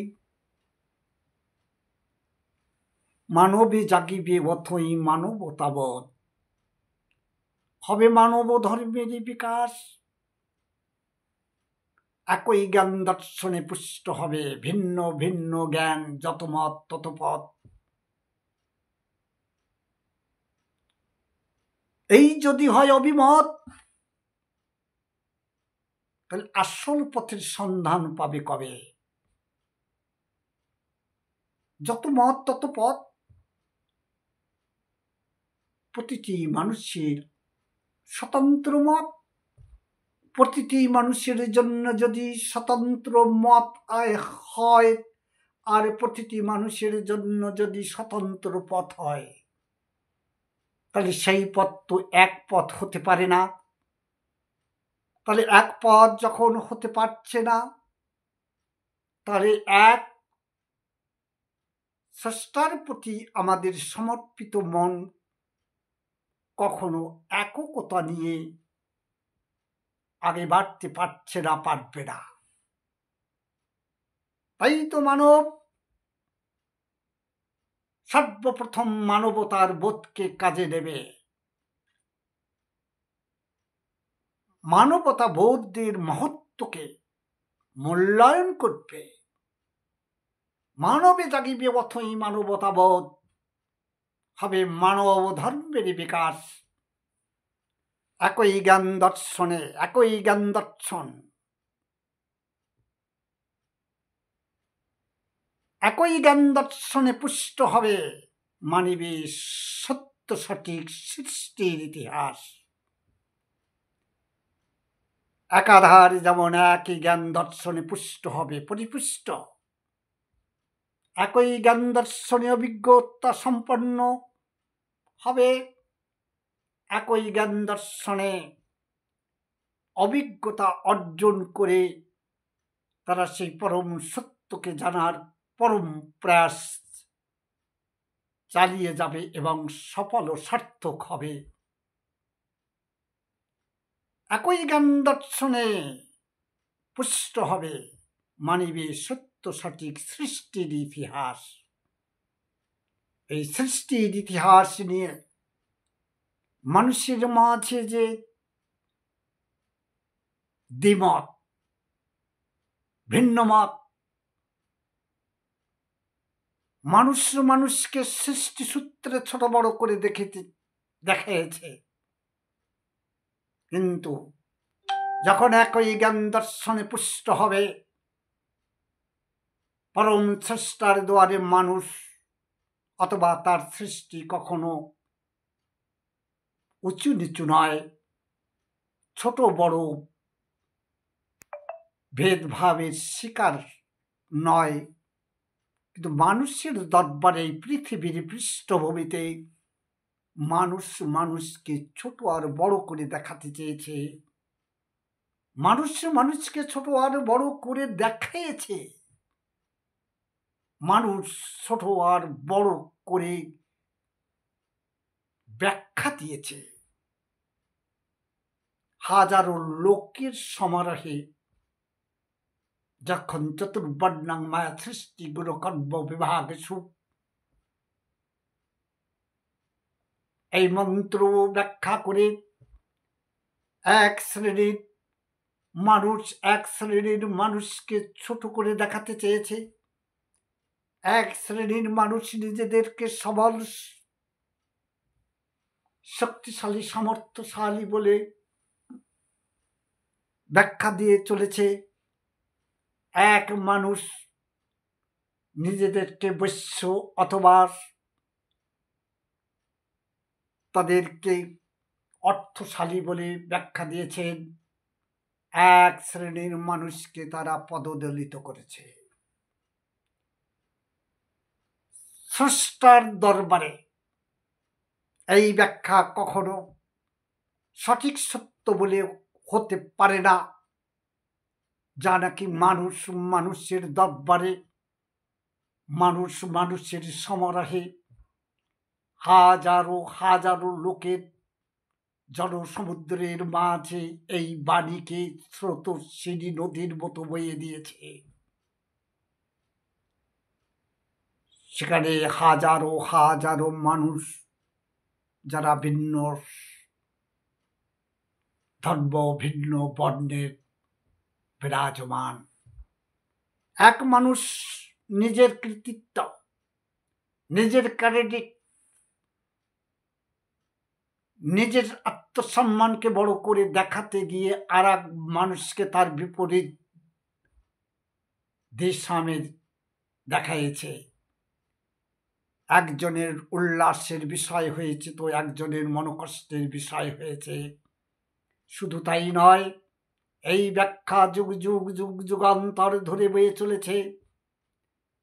মানবে জাগিবে অথই মানবতাবোধ, হবে মানব ধর্মের বিকাশ। একই জ্ঞান দর্শনে পুষ্ট হবে, ভিন্ন ভিন্ন জ্ঞান যত মত তত পথ। এই যদি হয় অভিমত, তাহলে আসল পথের সন্ধান পাবে কবে? যত মত তত পথ। প্রতিটি মানুষের স্বতন্ত্র মত, প্রতিটি মানুষের জন্য যদি স্বতন্ত্র মত হয়, আর প্রতিটি মানুষের জন্য যদি স্বতন্ত্র পথ হয়, তাহলে সেই পথ তো এক পথ হতে পারে না। তাহলে এক পথ যখন হতে পারছে না, তাহলে এক স্রষ্টার প্রতি আমাদের সমর্পিত মন কখনো এককতা নিয়ে আগে বাড়তে পারছে না, পারবে না। তাই তো মানব সর্বপ্রথম মানবতার বোধকে কাজে নেবে, মানবতা বোধের মহত্বকে মূল্যায়ন করবে। মানবে জাগিবে অথই মানবতাবোধ, হবে মানব ধর্মের বিকাশ। একই জ্ঞান দর্শন, একই জ্ঞান দর্শনে পুষ্ট হবে, মানিবে সত্য সঠিক সৃষ্টির ইতিহাস। একাধারে যেমন একই জ্ঞান দর্শনে পুষ্ট হবে, পরিপুষ্ট, একই জ্ঞান দর্শনে অভিজ্ঞতা সম্পন্ন হবে, একই জ্ঞান দর্শনে অভিজ্ঞতা অর্জন করে তারা সেই পরম সত্যকে জানার পরম প্রয়াস চালিয়ে যাবে এবং সফল ও সার্থক হবে। একই জ্ঞান দর্শনে পুষ্ট হবে, মানিবে সত্য সঠিক সৃষ্টির ইতিহাস। এই সৃষ্টির ইতিহাস নিয়ে মানুষের মাঝে যে দ্বিমত, ভিন্নমত, মানুষকে সৃষ্টি সূত্রে ছোট বড় করে দেখিয়েছে, কিন্তু যখন একই জ্ঞান দর্শনে পুষ্ট হবে, পরম স্রষ্টার দুয়ারে মানুষ অথবা তার সৃষ্টি কখনো উঁচু নিচু নয়, ছোট বড় ভেদভাবের শিকার নয়, কিন্তু মানুষের দরবারে পৃথিবীর পৃষ্ঠভূমিতে মানুষকে ছোট আর বড় করে দেখাতে চেয়েছে, মানুষকে ছোট আর বড় করে দেখিয়েছে, মানুষ ছোট আর বড় করে ব্যাখ্যা দিয়েছে। হাজারো লোকের সমারোহে যখন চতুর্বর্ণাং মায়া সৃষ্টি গুরু কর্ম বিভাগ সুখ, এই মন্ত্র ব্যাখ্যা করে এক শ্রেণীর মানুষকে ছোট করে দেখাতে চেয়েছে, এক শ্রেণীর মানুষ নিজেদেরকে সবল শক্তিশালী সামর্থ্যশালী বলে ব্যাখ্যা দিয়ে চলেছে, এক মানুষ নিজেদেরকে বৈশ্য অথবা তাদেরকে অর্থশালী বলে ব্যাখ্যা দিয়েছেন, এক শ্রেণীর মানুষকে তারা পদদলিত করেছে। স্রষ্টার দরবারে এই ব্যাখ্যা কখনো সঠিক সত্য বলে হতে পারে না, যা নাকি মানুষের দরবারে, মানুষের সমারোহে হাজারো লোকের জনসমুদ্রের মাঝে এই বাণীকে স্রোতস্বিনী নদীর মতো বয়ে দিয়েছে। সেখানে হাজারো মানুষ, যারা ভিন্ন ধর্ম, ভিন্ন বর্ণের বিরাজমান, এক মানুষ নিজের কৃতিত্ব, নিজের ক্রেডিট, নিজের আত্মসম্মানকে বড় করে দেখাতে গিয়ে আর এক মানুষকে তার বিপরীত দেশামের দেখাইছে। একজনের উল্লাসের বিষয় হয়েছে তো একজনের মনোকষ্টের বিষয় হয়েছে। শুধু তাই নয়, এই ব্যাখ্যা যুগান্তর ধরে বয়ে চলেছে।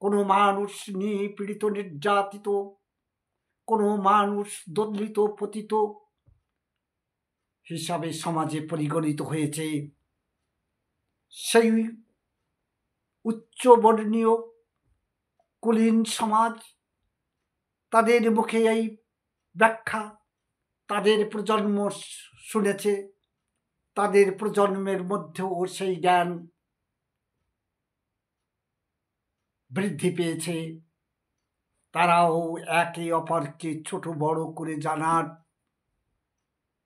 কোনো মানুষ নিপীড়িত, নির্যাতিত, কোনো মানুষ দলিত, পতিত হিসাবে সমাজে পরিগণিত হয়েছে। সেই উচ্চবর্ণীয় কুলীন সমাজ, তাদের মুখে এই ব্যাখ্যা তাদের প্রজন্ম শুনেছে, তাদের প্রজন্মের মধ্যেও সেই জ্ঞান বৃদ্ধি পেয়েছে। তারাও একে অপরকে ছোট বড় করে জানার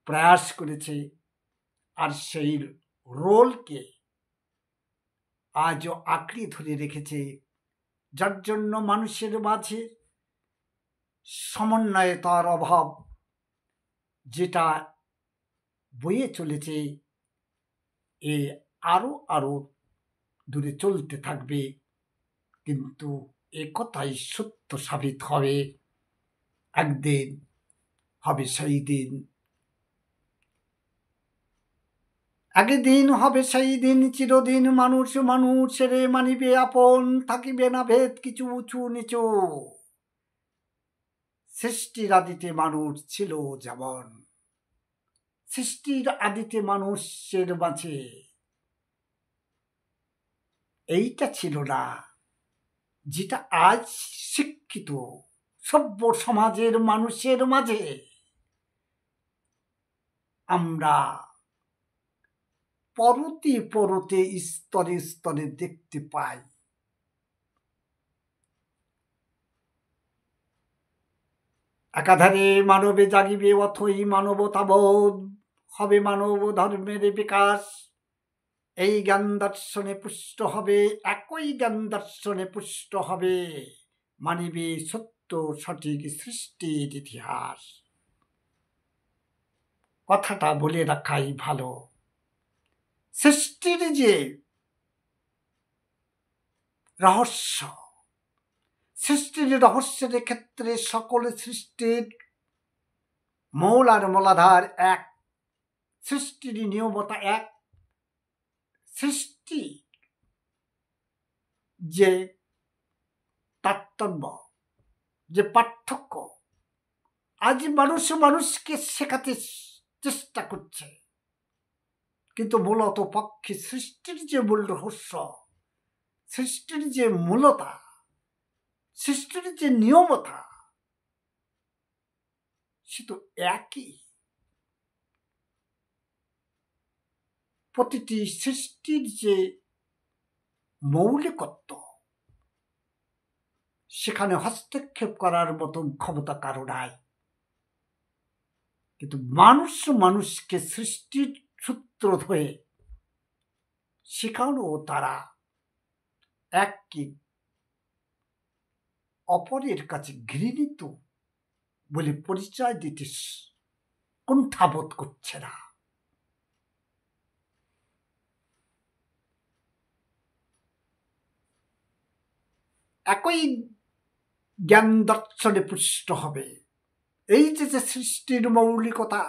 প্রয়াস করেছে, আর সেই রোলকে আজও আঁকড়ে ধরে রেখেছে, যার জন্য মানুষের মাঝে সমন্বয়তার অভাব, যেটা বয়ে চলেছে, এ আরো দূরে চলতে থাকবে। কিন্তু এ কথাই সত্য সাবিত হবে একদিন, হবে সেই দিন। একদিন হবে সেই দিন, চিরদিন মানুষ মানুষের মানিবে আপন, থাকিবে না ভেদ কিছু উঁচু নিচু। সৃষ্টির আদিতে মানুষ ছিল যেমন, সৃষ্টির আদিতে মানুষের মাঝে এইটা ছিল না যেটা আজ শিক্ষিত সভ্য সমাজের মানুষের মাঝে আমরা পরতে পরতে স্তরে স্তরে দেখতে পাই। একাধারে মানবে জাগিবে অথই মানবতাবোধ, হবে মানব ধর্মের বিকাশ। এই জ্ঞান দর্শনে পুষ্ট হবে, একই জ্ঞান দর্শনে পুষ্ট হবে, মানিবে সত্য সঠিক সৃষ্টির ইতিহাস। কথাটা বলে রাখাই ভালো। সৃষ্টির যে রহস্য, সৃষ্টির রহস্যের ক্ষেত্রে সকল সৃষ্টির মূল আর মূলাধার এক, সৃষ্টির নিয়মতা এক। সৃষ্টি যে তারতম্য, যে পার্থক্য আজ মানুষ মানুষকে শেখাতে চেষ্টা করছে, কিন্তু মূলত পক্ষে সৃষ্টির যে মূল রহস্য, সৃষ্টির যে মূলতা, সৃষ্টির যে নিয়মতা, সে তো একই। প্রতিটি সৃষ্টির যে মৌলিকত্ব, সেখানে হস্তক্ষেপ করার মতন ক্ষমতা কারো নাই। কিন্তু মানুষ মানুষকে সৃষ্টির সূত্র ধরে সেখানেও তারা একই অপরের কাছে ঘৃণিত বলে পরিচয় দিতে কুণ্ঠাবোধ করছে না। একই জ্ঞান দর্শনে পুষ্ট হবে। এই যে সৃষ্টির মৌলিকতা,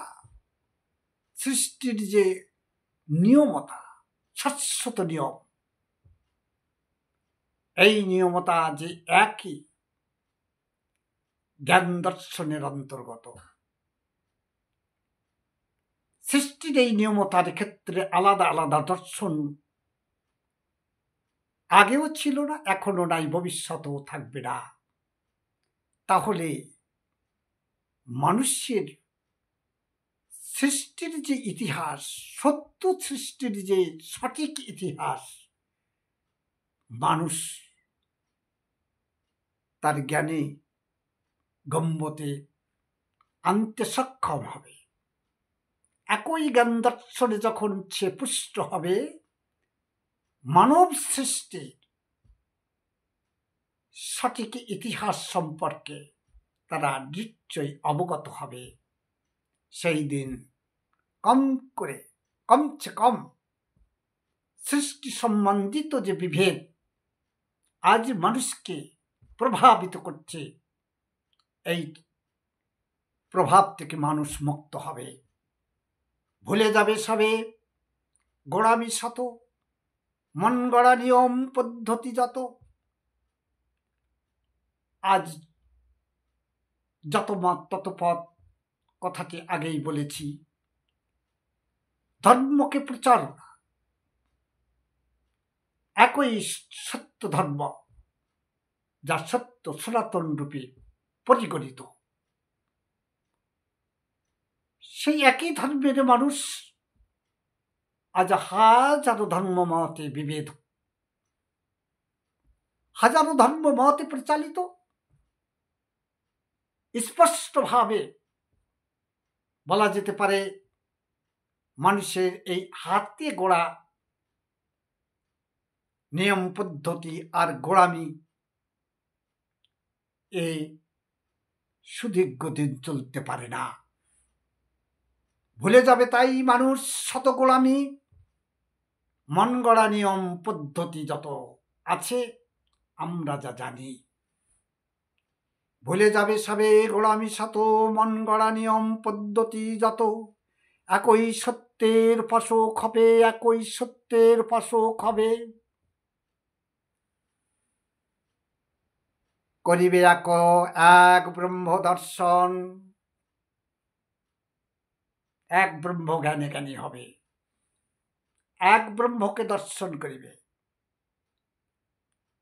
সৃষ্টির যে নিয়মতা, শাশ্বত নিয়ম, এই নিয়মতা যে একই জ্ঞান দর্শনের অন্তর্গত। সৃষ্টির এই নিয়মতার ক্ষেত্রে আলাদা আলাদা দর্শন আগেও ছিল না, এখনো নাই, ভবিষ্যতেও থাকবে না। তাহলে মানুষের সৃষ্টির যে ইতিহাস, সত্য সৃষ্টির যে সঠিক ইতিহাস, মানুষ তার জ্ঞানে গম্যতে আনতে সক্ষম হবে। একই জ্ঞান দর্শনে যখন সে পুষ্ট হবে, মানব সৃষ্টির সঠিক ইতিহাস সম্পর্কে তারা নিশ্চয়ই অবগত হবে। সেই দিন কমসে কম সৃষ্টি সম্বন্ধিত যে বিভেদ আজ মানুষকে প্রভাবিত করছে, এই প্রভাব থেকে মানুষ মুক্ত হবে। ভুলে যাবে সবে গোড়ামি শত, মন গড়া নিয়ম পদ্ধতি যত। আজ যত মত তত পথ, কথাটি আগেই বলেছি। ধর্মকে প্রচারণা, একই সত্য ধর্ম, যা সত্য সনাতন রূপে পরিগণিত, সেই একই ধর্মের মানুষ আজ হাজারো ধর্ম মতে বিভেদ, হাজারো ধর্ম মতে প্রচালিত। স্পষ্টভাবে বলা যেতে পারে, মানুষের এই হাতে গড়া নিয়ম পদ্ধতি আর গোড়ামি এ সুদীর্ঘ দিন চলতে পারে না। ভুলে যাবে তাই মানুষ শত গোড়ামি, মন গড়া নিয়ম পদ্ধতি যত আছে আমরা যা জানি। ভুলে যাবে সবে গোড়ামি শত, মন গড়া নিয়ম পদ্ধতি যত। একই সত্যের উপাসক হবে, একই সত্যের উপাসক হবে। করিবে এক ব্রহ্ম দর্শন, এক ব্রহ্ম জ্ঞানে জ্ঞানী হবে, এক ব্রহ্মকে দর্শন করিবে।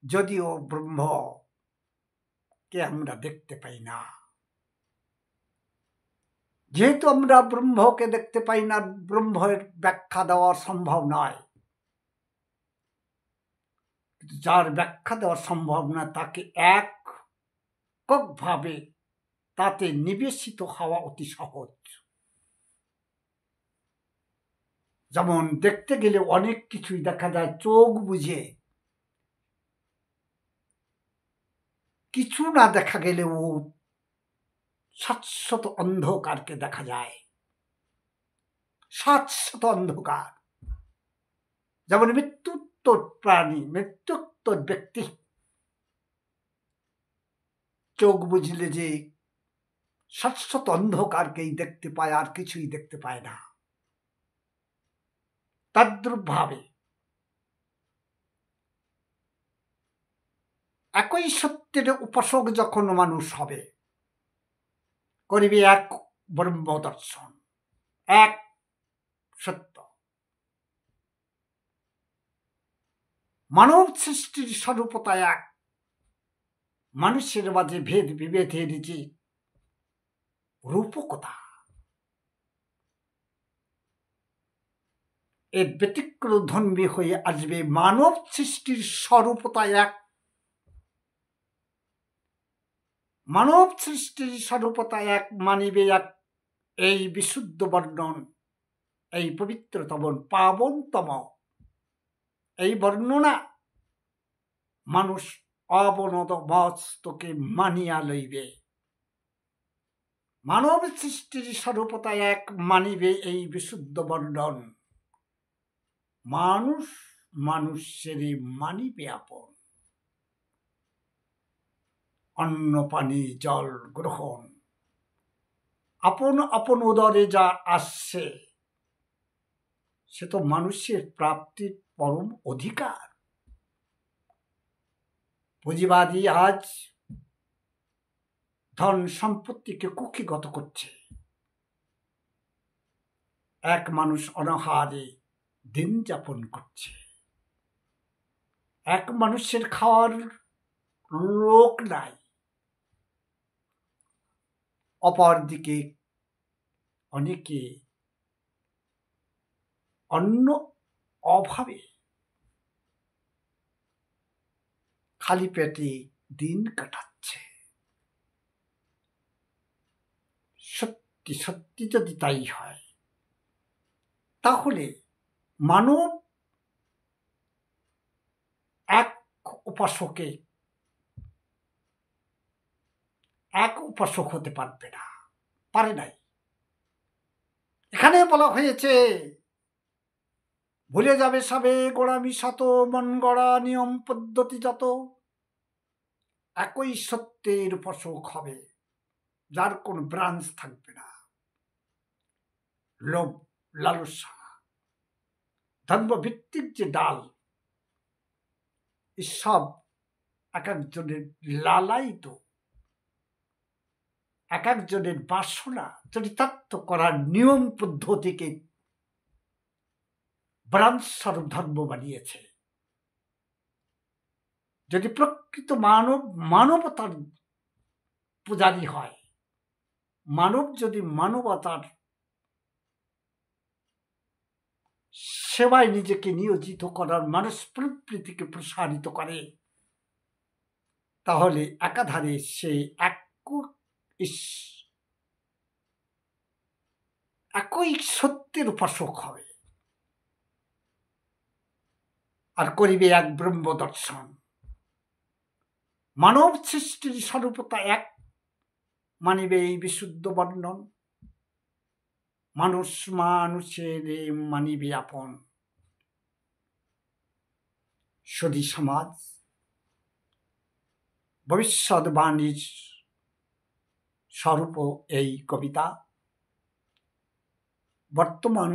যদিও ব্রহ্মকে আমরা দেখতে পাই না, যেহেতু আমরা ব্রহ্মকে দেখতে পাই না, ব্রহ্মের ব্যাখ্যা দেওয়া সম্ভব নয়। যার ব্যাখ্যা দেওয়া সম্ভব না, তাকে এককভাবে তাতে নিবেশিত হওয়া অতি সহজ। যেমন দেখতে গেলে অনেক কিছুই দেখা যায় চোখ বুঝে, কিছু না দেখা গেলেও শাশ্বত অন্ধকারকে দেখা যায়, শাশ্বত অন্ধকার। যেমন মৃত্যুত্তর প্রাণী, মৃত্যুত্তর ব্যক্তি চোখ বুঝলে যে শাশ্বত অন্ধকারকেই দেখতে পায়, আর কিছুই দেখতে পায় না। তদ্রূপভাবে একই সত্যের উপাসক যখন মানুষ হবে, করিবে এক ব্রহ্ম দর্শন, এক সত্য। মানব সৃষ্টির স্বরূপতা এক, মানুষের মাঝে ভেদ বিভেদের যে রূপকতা, এর ব্যতিক্রমধর্মী হয়ে আসবে। মানব সৃষ্টির স্বরূপতা এক, মানব সৃষ্টির স্বরূপতা এক মানিবে এক। এই বিশুদ্ধ বর্ণন, এই পবিত্রতম পাবনতম এই বর্ণনা মানুষ অবনত মস্তকে মানিয়া লইবে। মানব সৃষ্টির স্বরূপতা এক মানিবে এই বিশুদ্ধ বর্ণন, মানুষ মানুষের মানিবে আপন। অন্ন পানি জল গ্রহণ, আপন আপন উদরে যা আসছে, সে তো মানুষের প্রাপ্তির পরম অধিকার। পুঁজিবাদী আজ ধন সম্পত্তিকে কুক্ষিগত করছে। এক মানুষ অনাহারে দিন যাপন করছে, এক মানুষের খাওয়ার লোক নাই। অপরদিকে অনেকে অন্য অভাবে খালি পেটে দিন কাটাচ্ছে। সত্যি সত্যি যদি তাই হয়, তাহলে মানব এক উপাসক হতে পারবে না, পারে নাই। এখানে বলা হয়েছে, ভুলে যাবে সবে গোড়ামি শত, মন গড়া নিয়ম পদ্ধতি যত। একই সত্যের উপাসক হবে, যার কোন ব্রাঞ্চ থাকবে না। লোভ লালসা ধর্মভিত্তিক যে ডাল, সব এক একজনের লালায়িত, এক একজনের বাসনা চরিতার্থ করার নিয়ম পদ্ধতিকে ব্রাঞ্চ স্বরূপ ধর্ম বানিয়েছে। যদি প্রকৃত মানবতার পূজারী হয়, মানব যদি মানবতার সেবায় নিজেকে নিয়োজিত করার মানুষ প্রবৃত্তিকে প্রসারিত করে, তাহলে একাধারে সে একই সত্যের উপাসক হবে, আর করিবে এক ব্রহ্ম দর্শন। মানব সৃষ্টির স্বরূপতা এক মানিবে এই বিশুদ্ধ বর্ণন, মানুষ মানুষের মানিবে আপন। সদী সমাজ ভবিষ্যৎবাণীর স্বরূপ এই কবিতা। বর্তমান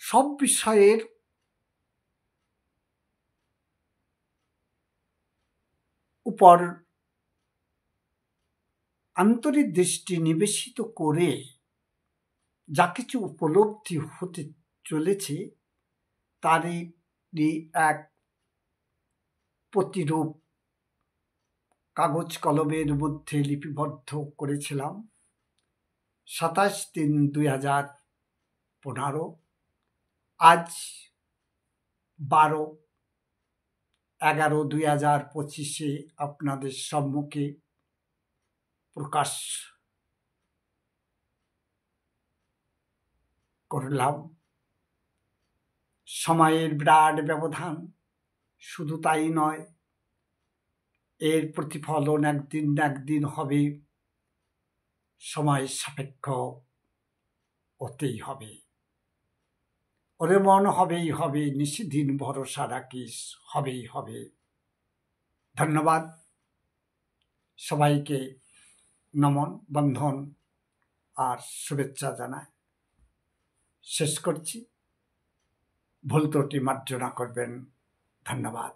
সব বিষয়ের উপর আন্তরিক দৃষ্টি নিবেশিত করে যা কিছু উপলব্ধি হতে চলেছে তারই এক প্রতিরূপ কাগজ কলমের মধ্যে লিপিবদ্ধ করেছিলাম 27/3/2015। আজ 12/11/2025 আপনাদের সম্মুখে প্রকাশ করলাম। সময়ের বিরাট ব্যবধান, শুধু তাই নয়, এর প্রতিফলন একদিন না একদিন হবে, সময় সাপেক্ষ হতেই হবে। ওরে মন হবেই হবে, নিশিদিন ভরসা রাখিস, হবেই হবে। ধন্যবাদ সবাইকে, নমন বন্ধন আর শুভেচ্ছা জানাই শেষ করছি। ভুল ত্রুটি মার্জনা করবেন। ধন্যবাদ।